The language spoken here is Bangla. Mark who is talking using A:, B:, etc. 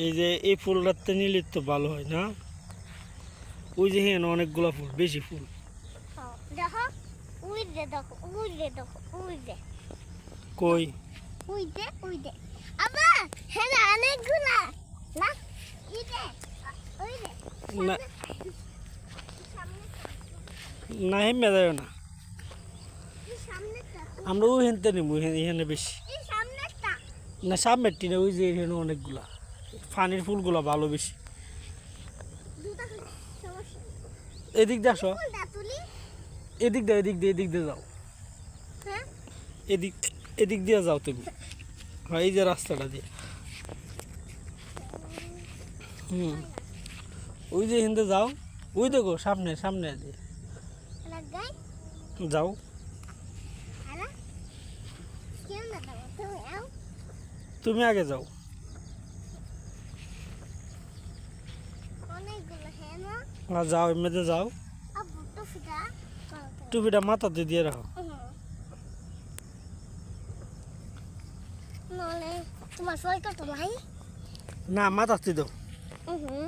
A: এই যে এই ফুলটাতে নিলে তো ভালো হয় না? ওই যে হ্যাঁ অনেকগুলা ফুল, বেশি ফুল।
B: দেখো ওই যে দেখো ওই যে দেখো ওই যে
A: কই?
B: ওই যে আবা হ্যাঁ অনেকগুলা না এই যে ওই যে
A: না
B: সামনে
A: না হেমে যায় না,
B: এই সামনেটা
A: আমরা ওই হেনতে নিব, এখানে বেশি
B: এই সামনেটা
A: না। সামনের টিনে ওই যে এখানে অনেকগুলা পানির ফুলগুলা ভালো বেশি।
B: দুটা সমস্যা
A: এদিক দিয়ে আসো,
B: ফুলটা তুলি
A: এদিক দিয়ে যাও,
B: হ্যাঁ
A: এদিক দিয়ে যাও তুমি। হ্যাঁ এই যে রাস্তাটা দিয়ে। ওই যে হিন্দে যাও, ওই দেখো সামনে সামনে দিয়ে
B: লাগাই
A: যাও।
B: আলা কেউ না দাও তুমি আও
A: তুমি আগে যাও।
B: অনেকগুলো হ্যাঁ না
A: আর যাও এমনিতে যাও।
B: আবু তো ফিটা
A: টুপিটা মাথাতে দিয়ে রাখো।
B: নলে তোমার সরকার তো ভাই
A: না মাথাতে দাও।
B: হুম